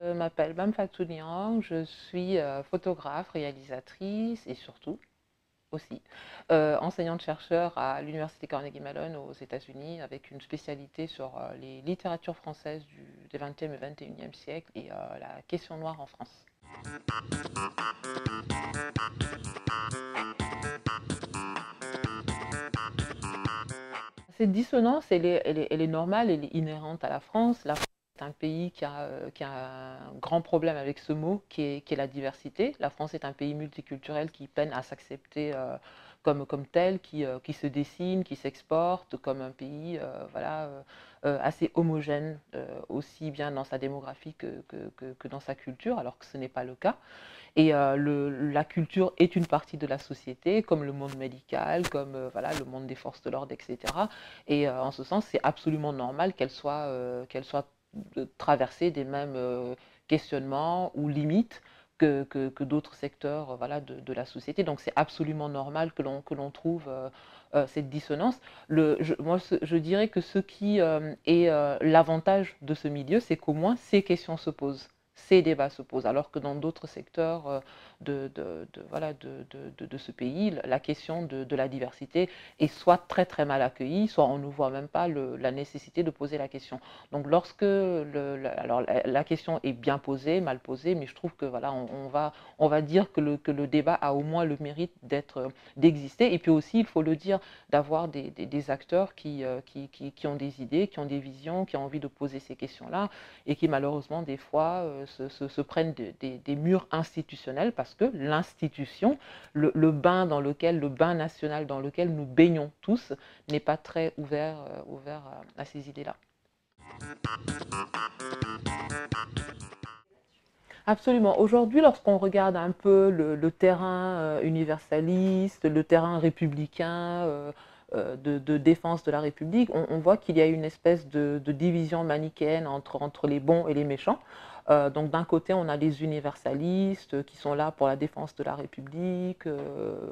Je m'appelle Bam Fatou Niang, je suis photographe, réalisatrice et surtout aussi enseignante-chercheur à l'Université Carnegie Mellon aux États-Unis avec une spécialité sur les littératures françaises des 20e et 21e siècle et la question noire en France. Cette dissonance, elle est normale, elle est inhérente à la France. La France est un pays qui a un grand problème avec ce mot qui est la diversité. La France est un pays multiculturel qui peine à s'accepter comme tel, qui se dessine, qui s'exporte comme un pays voilà, assez homogène, aussi bien dans sa démographie que dans sa culture, alors que ce n'est pas le cas. Et la culture est une partie de la société, comme le monde médical, comme voilà, le monde des forces de l'ordre, etc. Et en ce sens, c'est absolument normal qu'elle soit traversée des mêmes questionnements ou limites que d'autres secteurs voilà, de la société. Donc c'est absolument normal que l'on trouve cette dissonance. Moi, je dirais que ce qui est l'avantage de ce milieu, c'est qu'au moins ces questions se posent. Ces débats se posent, alors que dans d'autres secteurs voilà, de ce pays, la question de la diversité est soit très très mal accueillie, soit on ne voit même pas la nécessité de poser la question. Donc lorsque alors la question est bien posée, mal posée, mais je trouve que voilà, on va dire que le débat a au moins le mérite d'exister. Et puis aussi, il faut le dire, d'avoir des acteurs qui ont des idées, qui ont des visions, qui ont envie de poser ces questions-là et qui malheureusement des fois se prennent des murs institutionnels parce que l'institution, le bain national dans lequel nous baignons tous n'est pas très ouvert à ces idées-là. Absolument. Aujourd'hui, lorsqu'on regarde un peu le terrain universaliste, le terrain républicain de défense de la République, on voit qu'il y a une espèce de division manichéenne entre les bons et les méchants. Donc d'un côté, on a les universalistes qui sont là pour la défense de la République,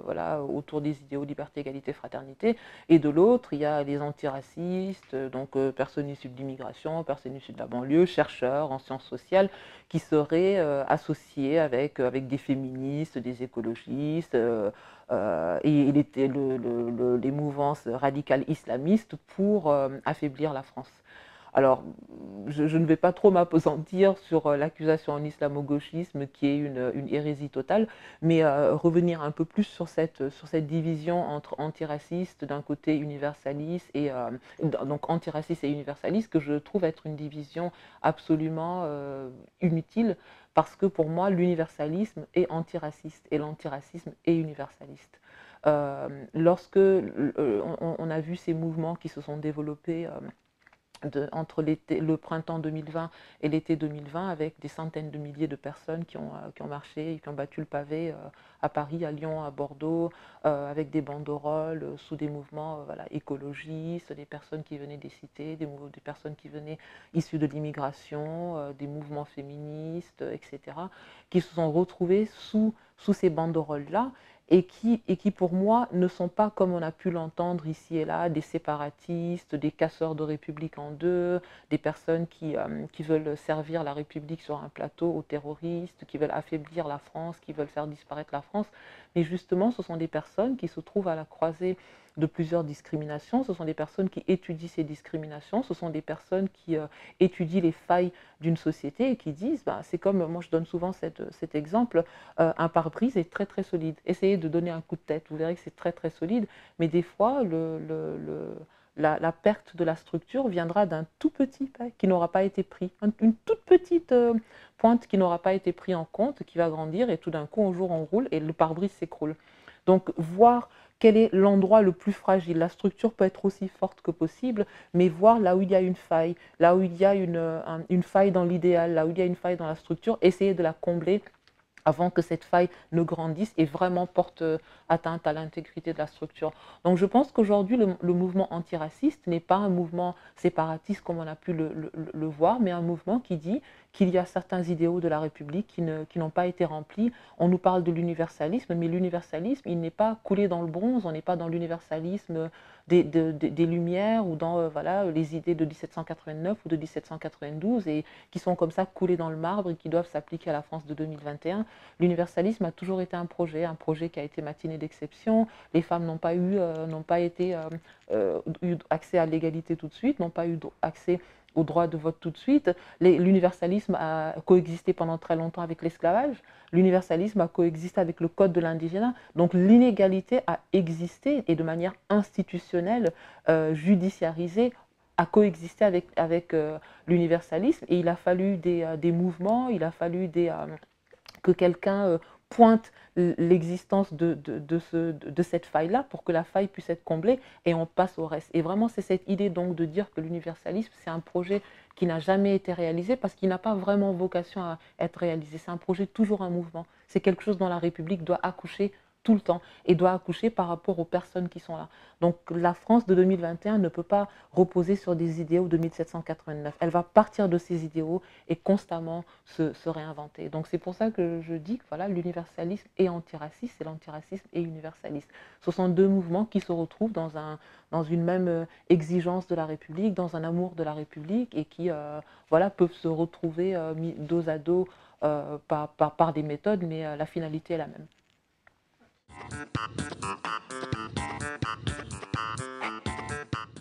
voilà, autour des idéaux liberté, égalité, fraternité. Et de l'autre, il y a les antiracistes, donc personnes issues de l'immigration, personnes issues de la banlieue, chercheurs en sciences sociales, qui seraient associés avec des féministes, des écologistes et les mouvances radicales islamistes pour affaiblir la France. Alors, je ne vais pas trop m'appesantir sur l'accusation en islamo-gauchisme qui est une hérésie totale, mais revenir un peu plus sur cette division entre antiracistes d'un côté universaliste et donc antiraciste et universaliste que je trouve être une division absolument inutile parce que pour moi l'universalisme est antiraciste et l'antiracisme est universaliste. Lorsque on a vu ces mouvements qui se sont développés entre le printemps 2020 et l'été 2020, avec des centaines de milliers de personnes qui ont marché et qui ont battu le pavé à Paris, à Lyon, à Bordeaux, avec des banderoles sous des mouvements voilà, écologistes, des personnes qui venaient des cités, des personnes qui venaient issues de l'immigration, des mouvements féministes, etc., qui se sont retrouvés sous ces banderoles-là et qui, pour moi, ne sont pas, comme on a pu l'entendre ici et là, des séparatistes, des casseurs de République en deux, des personnes qui veulent servir la République sur un plateau aux terroristes, qui veulent affaiblir la France, qui veulent faire disparaître la France. Mais justement, ce sont des personnes qui se trouvent à la croisée de plusieurs discriminations, ce sont des personnes qui étudient ces discriminations, ce sont des personnes qui étudient les failles d'une société et qui disent, bah, c'est comme, moi je donne souvent cet exemple, un pare-brise est très très solide. Essayez de donner un coup de tête, vous verrez que c'est très très solide, mais des fois la perte de la structure viendra d'un tout petit pas qui n'aura pas été pris, une toute petite pointe qui n'aura pas été prise en compte, qui va grandir et tout d'un coup un jour on roule et le pare-brise s'écroule. Donc voir quel est l'endroit le plus fragile. La structure peut être aussi forte que possible, mais voir là où il y a une faille, là où il y a une faille dans l'idéal, là où il y a une faille dans la structure, essayer de la combler avant que cette faille ne grandisse et vraiment porte atteinte à l'intégrité de la structure. Donc je pense qu'aujourd'hui, le mouvement antiraciste n'est pas un mouvement séparatiste comme on a pu le voir, mais un mouvement qui qu'il y a certains idéaux de la République qui n'ont pas été remplis. On nous parle de l'universalisme, mais l'universalisme, il n'est pas coulé dans le bronze, on n'est pas dans l'universalisme des Lumières ou dans voilà, les idées de 1789 ou de 1792 et qui sont comme ça coulées dans le marbre et qui doivent s'appliquer à la France de 2021. L'universalisme a toujours été un projet qui a été matiné d'exception. Les femmes n'ont pas eu accès à l'égalité tout de suite, n'ont pas eu accès au droit de vote tout de suite. L'universalisme a coexisté pendant très longtemps avec l'esclavage. L'universalisme a coexisté avec le code de l'indigénat. Donc l'inégalité a existé et de manière institutionnelle, judiciarisée, a coexisté avec l'universalisme. Et il a fallu des mouvements, il a fallu que quelqu'un pointe l'existence de cette faille-là pour que la faille puisse être comblée et on passe au reste. Et vraiment, c'est cette idée donc de dire que l'universalisme, c'est un projet qui n'a jamais été réalisé parce qu'il n'a pas vraiment vocation à être réalisé. C'est un projet toujours un mouvement. C'est quelque chose dont la République doit accoucher tout le temps et doit accoucher par rapport aux personnes qui sont là. Donc la France de 2021 ne peut pas reposer sur des idéaux de 1789. Elle va partir de ces idéaux et constamment se réinventer. Donc c'est pour ça que je dis que voilà, l'universalisme et antiraciste, c'est l'antiracisme et universaliste. Ce sont deux mouvements qui se retrouvent dans une même exigence de la République, dans un amour de la République et qui voilà, peuvent se retrouver mis dos à dos par des méthodes, mais la finalité est la même.